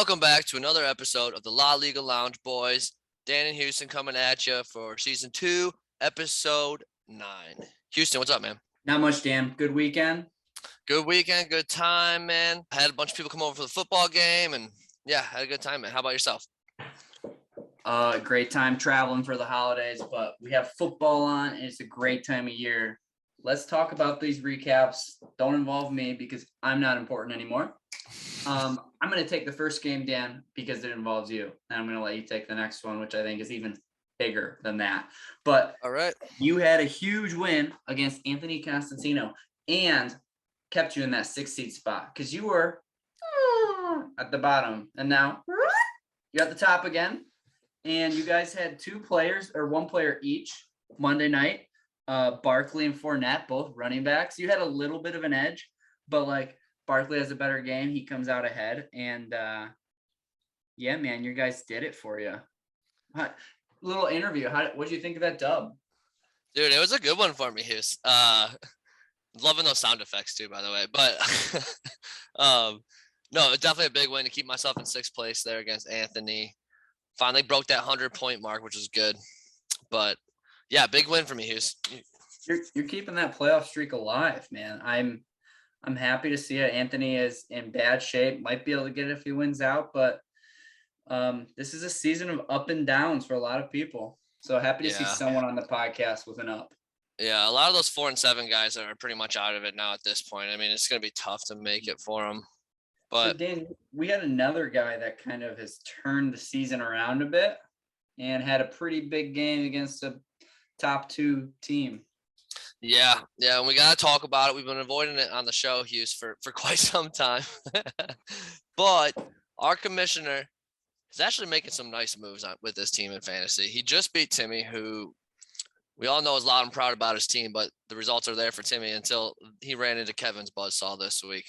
Welcome back to another episode of the La Liga Lounge, boys. Dan and Houston coming at you for season 2, episode 9. Houston, what's up, man? Not much, Dan. Good weekend. Good weekend, good time, man. I had a bunch of people come over for the football game, and yeah, had a good time, man. How about yourself? Great time traveling for the holidays, but we have football on, and it's a great time of year. Let's talk about these recaps. Don't involve me because I'm not important anymore. I'm going to take the first game, Dan, because it involves you, and I'm going to let you take the next one, which I think is even bigger than that. But all right, you had a huge win against Anthony Constantino and kept you in that 6th seed spot because you were at the bottom, and now you're at the top again. And you guys had 2 players or 1 player each Monday night, Barkley and Fournette, both running backs. You had a little bit of an edge, but like Barkley has a better game. He comes out ahead. And yeah, man, you guys did it for you. Little interview. What did you think of that dub? Dude, it was a good one for me, Hughes. Loving those sound effects too, by the way. But no, definitely a big win to keep myself in 6th place there against Anthony. Finally broke that 100-point mark, which was good. But yeah, big win for me, Hughes. You're keeping that playoff streak alive, man. I'm happy to see it. Anthony is in bad shape. Might be able to get it if he wins out, but this is a season of up and downs for a lot of people. So happy to see someone on the podcast with an up. Yeah, a lot of those 4 and 7 guys are pretty much out of it now at this point. I mean, it's going to be tough to make it for them. But so Dan, we had another guy that kind of has turned the season around a bit and had a pretty big game against a top 2 team. Yeah, and we got to talk about it. We've been avoiding it on the show, Hughes, for quite some time. But our commissioner is actually making some nice moves with this team in fantasy. He just beat Timmy, who we all know is loud and proud about his team, but the results are there for Timmy until he ran into Kevin's buzzsaw this week.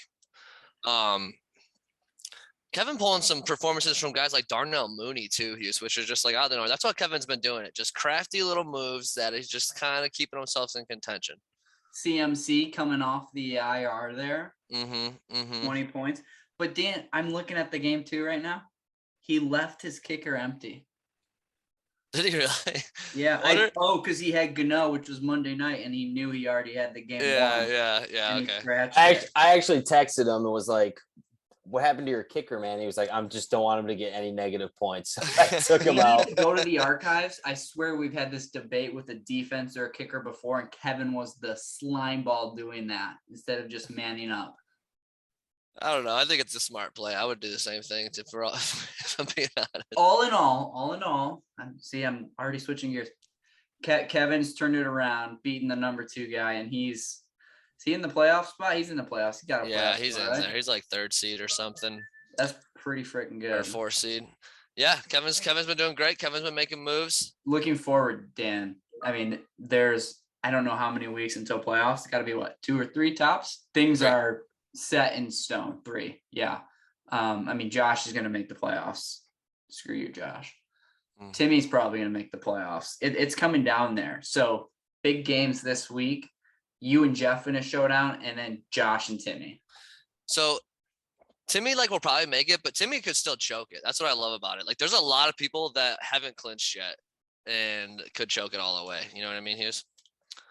Kevin pulling some performances from guys like Darnell Mooney too, Hughes, which is just like, I don't know. That's what Kevin's been doing. It just crafty little moves that he's just kind of keeping himself in contention. CMC coming off the IR there. 20 points. But Dan, I'm looking at the game too right now. He left his kicker empty. Did he really? Yeah. Because he had Gano, which was Monday night, and he knew he already had the game. Yeah. Okay. I actually texted him and was like, what happened to your kicker, man? He was like, I just don't want him to get any negative points. I took him out. Go to the archives. I swear we've had this debate with a defense or a kicker before, and Kevin was the slime ball doing that instead of just manning up. I don't know. I think it's a smart play. I would do the same thing if I'm being honest. All in all, I'm already switching gears. Kevin's turned it around, beating the number 2 guy, and is he in the playoff spot? He's in the playoffs. He got a playoff he's spot, in right? there. He's like 3rd seed or something. That's pretty freaking good. Or 4th seed. Yeah, Kevin's been doing great. Kevin's been making moves. Looking forward, Dan. I mean, I don't know how many weeks until playoffs. It's got to be 2 or 3 tops. Things are set in stone. 3. Yeah. I mean, Josh is going to make the playoffs. Screw you, Josh. Timmy's probably going to make the playoffs. It's coming down there. So big games this week. You and Jeff in a showdown, and then Josh and Timmy. So Timmy will probably make it, but Timmy could still choke it. That's what I love about it. There's a lot of people that haven't clinched yet and could choke it all the way. You know what I mean, Hughes?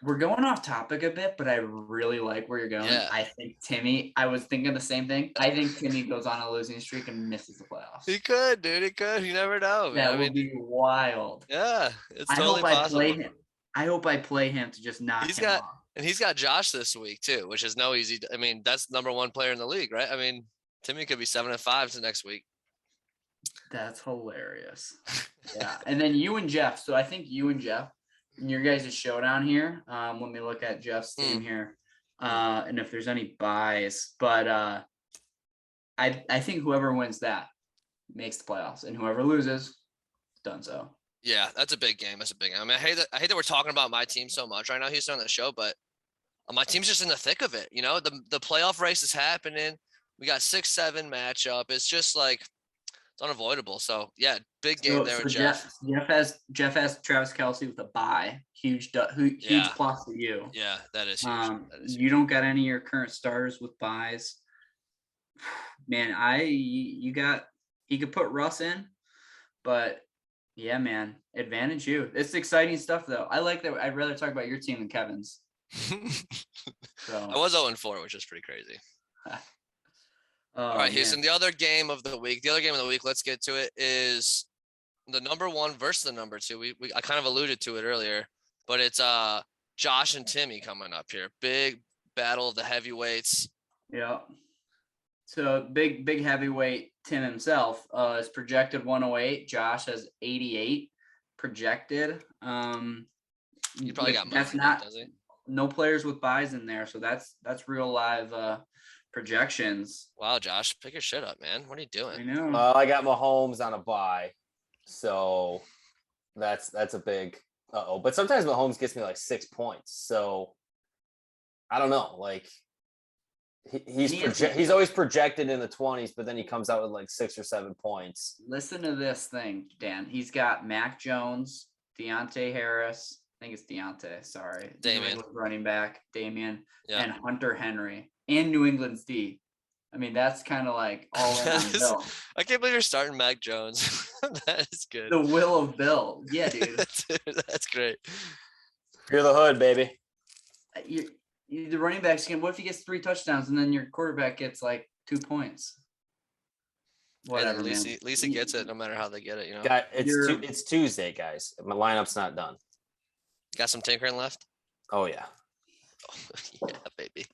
We're going off topic a bit, but I really like where you're going. Yeah. I think I was thinking the same thing. I think Timmy goes on a losing streak and misses the playoffs. He could, dude. He could. You never know. That would be wild. Yeah, it's totally possible. I hope I play him to just knock him off. And he's got Josh this week too, which is no easy. I mean, that's number 1 player in the league, right? I mean, Timmy could be 7-5 to next week. That's hilarious. Yeah, and then you and Jeff. So I think you and Jeff, in your guys' showdown here. Let me look at Jeff's team here, and if there's any buys. But I think whoever wins that makes the playoffs, and whoever loses, done so. Yeah, that's a big game. I mean, I hate that we're talking about my team so much right now, Houston, on the show, but my team's just in the thick of it. You know, the playoff race is happening. We got 6-7 matchup. It's just it's unavoidable. So yeah, big game there with Jeff. Jeff has Travis Kelce with a bye. Huge plus for you. Yeah, that is huge. You don't got any of your current starters with buys. Man, you got he could put Russ in, but yeah, man, advantage you. It's exciting stuff though. I like that. I'd rather talk about your team than Kevin's. So I was 0-4, which is pretty crazy. All oh, right, man. Houston. The other game of the week. The other game of the week. Let's get to it. Is the number 1 versus the number 2. I kind of alluded to it earlier, but it's Josh and Timmy coming up here. Big battle of the heavyweights. Yeah. So big heavyweight Tim himself is projected 108. Josh has 88 projected. He probably got that's money, not does he? no players with buys in there, so that's real live projections. Wow, Josh, pick your shit up, man. What are you I doing? know. Well, I got Mahomes on a bye, so that's a big But sometimes Mahomes gets me like 6 points, so I don't know. Like he's always projected in the 20s, but then he comes out with like 6 or 7 points. Listen to this thing, Dan. He's got Mac Jones, Deontay Harris. I think it's Deontay. Sorry, Damian. running back, Damian, Yeah. and Hunter Henry, and New England's D. I mean, that's kind of like all in on Bill. I can't believe you're starting Mac Jones. That is good. The will of Bill. Yeah, dude. That's great. You're the hood, baby. You the running backs can. What if he gets 3 touchdowns and then your quarterback gets like 2 points? Whatever, At man. least he gets it, no matter how they get it. You know. Guy, it's Tuesday, guys. My lineup's not done. Got some tinkering left. Oh yeah. Oh, yeah, baby.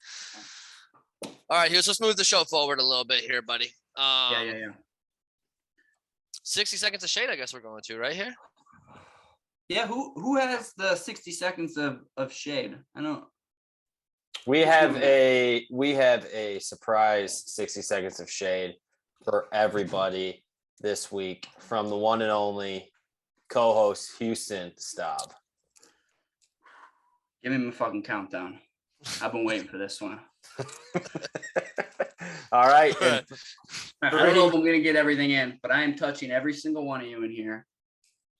All right, Hughes, let's move the show forward a little bit here, buddy. Yeah. 60 seconds of shade, I guess we're going to right here. Yeah, who has the 60 seconds of shade? I don't. We have a surprise 60 seconds of shade for everybody this week from the one and only co-host Houston Staub. Give me my fucking countdown. I've been waiting for this one. All right. I don't know if I'm gonna get everything in, but I am touching every single one of you in here.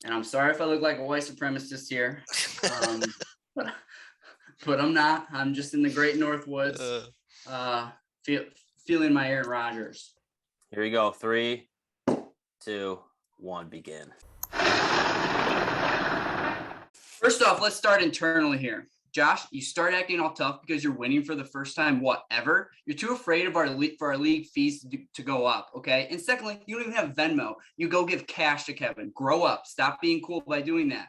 And I'm sorry if I look like a white supremacist here. But I'm not. I'm just in the great North Woods. Feeling my Aaron Rodgers. Here we go. 3, 2, 1, begin. First off, let's start internally here. Josh, you start acting all tough because you're winning for the first time, whatever. You're too afraid of our league fees to go up, okay? And secondly, you don't even have Venmo. You go give cash to Kevin. Grow up. Stop being cool by doing that.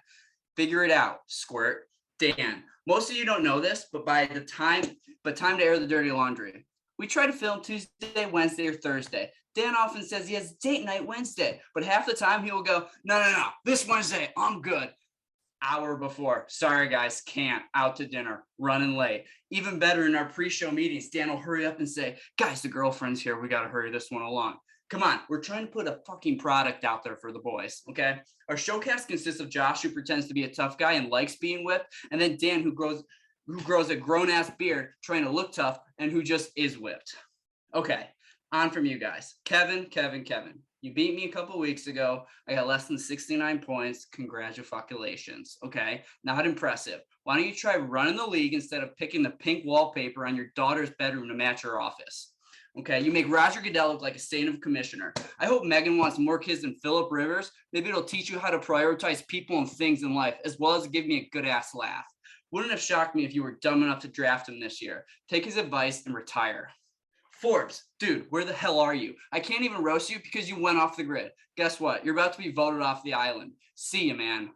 Figure it out, squirt. Dan, most of you don't know this, but time to air the dirty laundry. We try to film Tuesday, Wednesday, or Thursday. Dan often says he has date night Wednesday, but half the time he will go, no, this Wednesday, I'm good. Hour before, sorry guys, can't, out to dinner, running late. Even better, in our pre-show meetings, Dan will hurry up and say, guys, the girlfriend's here, we got to hurry this one along. Come on, we're trying to put a fucking product out there for the boys, okay? Our showcast consists of Josh, who pretends to be a tough guy and likes being whipped, and then Dan, who grows a grown-ass beard trying to look tough and who just is whipped. Okay, on from you guys. Kevin. You beat me a couple weeks ago. I got less than 69 points. Congratulations. Okay, not impressive. Why don't you try running the league instead of picking the pink wallpaper on your daughter's bedroom to match her office? Okay, you make Roger Goodell look like a state of commissioner. I hope Megan wants more kids than Philip Rivers. Maybe it'll teach you how to prioritize people and things in life, as well as give me a good ass laugh. Wouldn't have shocked me if you were dumb enough to draft him this year. Take his advice and retire. Forbes, dude, where the hell are you? I can't even roast you because you went off the grid. Guess what? You're about to be voted off the island. See you, man.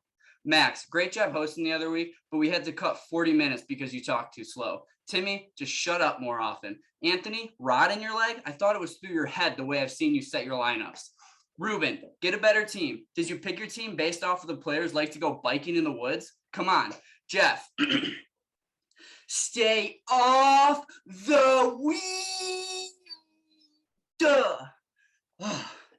Max, great job hosting the other week, but we had to cut 40 minutes because you talked too slow. Timmy, just shut up more often. Anthony, rod in your leg? I thought it was through your head the way I've seen you set your lineups. Ruben, get a better team. Did you pick your team based off of the players like to go biking in the woods? Come on. Jeff, stay off the weed.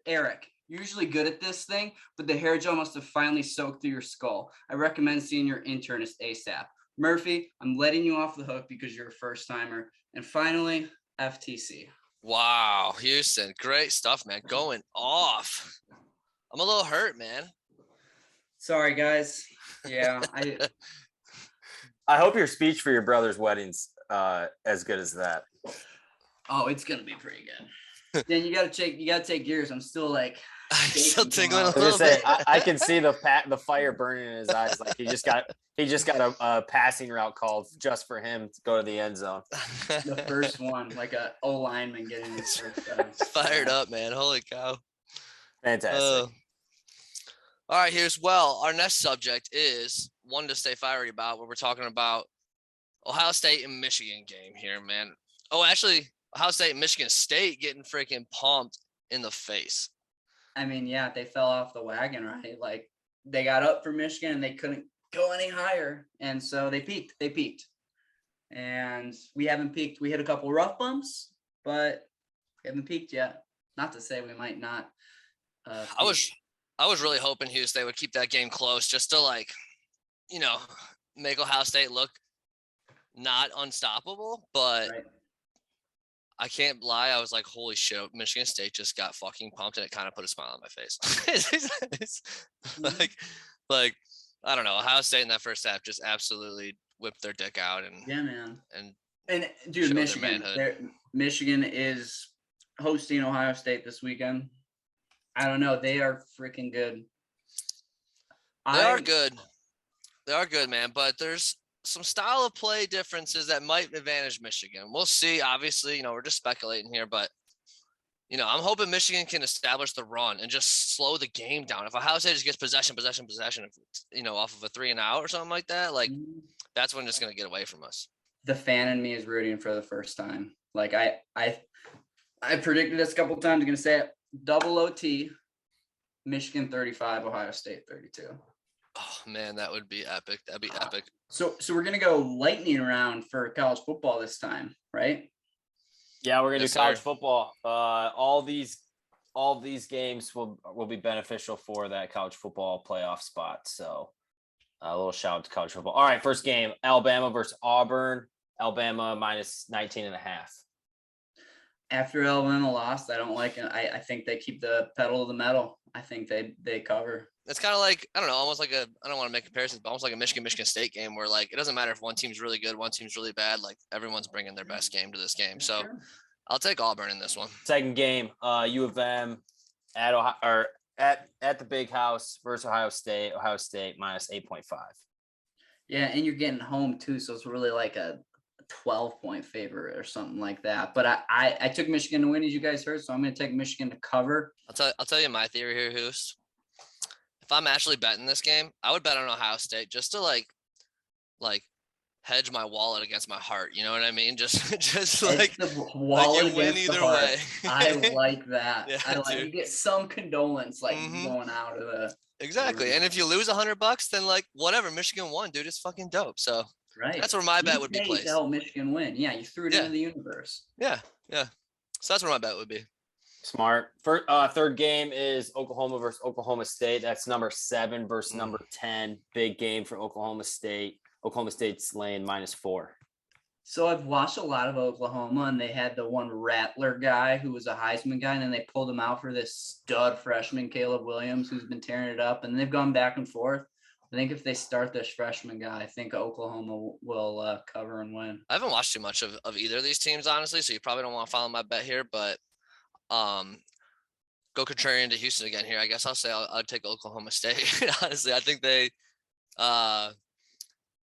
Eric, you're usually good at this thing, but the hair gel must have finally soaked through your skull. I recommend seeing your internist ASAP. Murphy, I'm letting you off the hook because you're a first timer. And finally, FTC. Wow, Houston, great stuff, man. Going off. I'm a little hurt, man. Sorry, guys. Yeah, I hope your speech for your brother's wedding's as good as that. Oh, it's gonna be pretty good. Then you gotta take yours. I'm still like I'm still shaking from tingling a all I was little gonna say, bit. I can see the fire burning in his eyes. Like he just got a passing route called just for him to go to the end zone. the first one, like a O lineman getting his first down. Fired up, man. Holy cow. Fantastic. All right, here's our next subject is one to stay fiery about, where we're talking about Ohio State and Michigan game here, man. Oh, actually, Ohio State and Michigan State getting freaking pumped in the face. I mean, yeah, they fell off the wagon, right? Like they got up for Michigan and they couldn't go any higher, and so they peaked. And we haven't peaked. We hit a couple rough bumps, but we haven't peaked yet. Not to say we might not. I was really hoping Houston State would keep that game close, just to make Ohio State look not unstoppable. But Right. I can't lie, I was like, holy shit, Michigan State just got fucking pumped, and it kind of put a smile on my face. It's like I don't know, Ohio State in that first half just absolutely whipped their dick out and Yeah, man. and Dude, showed their Michigan. manhood. Michigan is hosting Ohio State this weekend. I don't know. They are freaking good. They are good. They are good, man. But there's some style of play differences that might advantage Michigan. We'll see. Obviously, we're just speculating here, but I'm hoping Michigan can establish the run and just slow the game down. If Ohio State just gets possession, off of a 3 and out or something like that, like that's when it's going to get away from us. The fan in me is rooting for the first time. Like I predicted this a couple times. I'm going to say it. Double OT, Michigan 35, Ohio State 32. Oh man, that would be epic. That'd be epic. So we're gonna go lightning round for college football this time, right? Yeah, we're gonna Yes, do college sir. football. All these games will be beneficial for that college football playoff spot. So a little shout out to college football. All right, first game, Alabama versus Auburn. Alabama minus 19.5. After Alabama lost, I don't like it. I think they keep the pedal to the metal. I think they cover. It's kind of like, I don't know, almost like I don't want to make comparisons, but almost like a Michigan State game where like it doesn't matter if one team's really good, one team's really bad. Like everyone's bringing their best game to this game. So Sure. I'll take Auburn in this one. Second game, U of M at Ohio, or at the Big House versus Ohio State. Ohio State minus 8.5. Yeah, and you're getting home too, so it's really like a 12-point favorite or something like that. But I took Michigan to win, as you guys heard, so I'm going to take Michigan to cover. I'll tell you my theory here, Hoos. If I'm actually betting this game, I would bet on Ohio State just to like hedge my wallet against my heart. You know what I mean? Just like It's the wallet you win against the either heart. way. I like that. Yeah, I like dude. you get some condolence Mhm. going out of the Exactly. And if you lose $100, then like whatever, Michigan won, dude. It's fucking dope. So right. that's where my bet You would be paid placed. to help Michigan win. Yeah, you threw it Yeah. into the universe. Yeah. So that's where my bet would be. Smart. Third game is Oklahoma versus Oklahoma State. That's number 7 versus number 10. Big game for Oklahoma State. Oklahoma State's laying -4. So I've watched a lot of Oklahoma, and they had the one Rattler guy who was a Heisman guy, and then they pulled him out for this stud freshman, Caleb Williams, who's been tearing it up, and they've gone back and forth. I think if they start this freshman guy, I think Oklahoma will cover and win. I haven't watched too much of either of these teams, honestly, so you probably don't want to follow my bet here, but go contrarian to Houston again here. I guess I'll say I'll take Oklahoma State. Honestly, I think they They I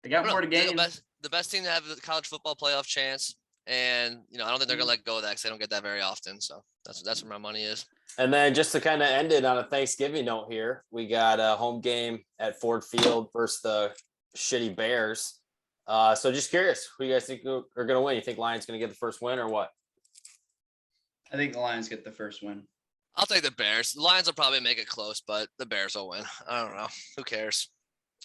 got don't more know, to they're gain. the best team to have the college football playoff chance, and I don't think they're gonna let go of that because they don't get that very often. So that's where my money is. And then just to kind of end it on a Thanksgiving note here, we got a home game at Ford Field versus the shitty Bears. So just curious, who you guys think are going to win? You think Lions going to get the first win or what? I think the Lions get the first win. I'll take the Bears. The Lions will probably make it close, but the Bears will win. I don't know. Who cares?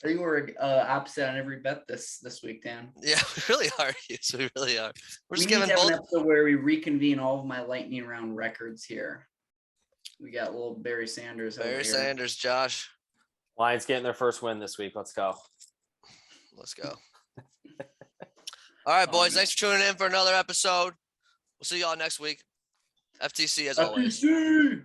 You were opposite on every bet this week, Dan. Yeah, we really are. Yes, we really are. We're We just need to giving have both. an episode where we reconvene all of my lightning round records here. We got little Barry Sanders. over Barry here. Sanders, Josh. Lions getting their first win this week. Let's go. Let's go. All right, boys. Thanks for tuning in for another episode. We'll see y'all next week. FTC as always. FTC.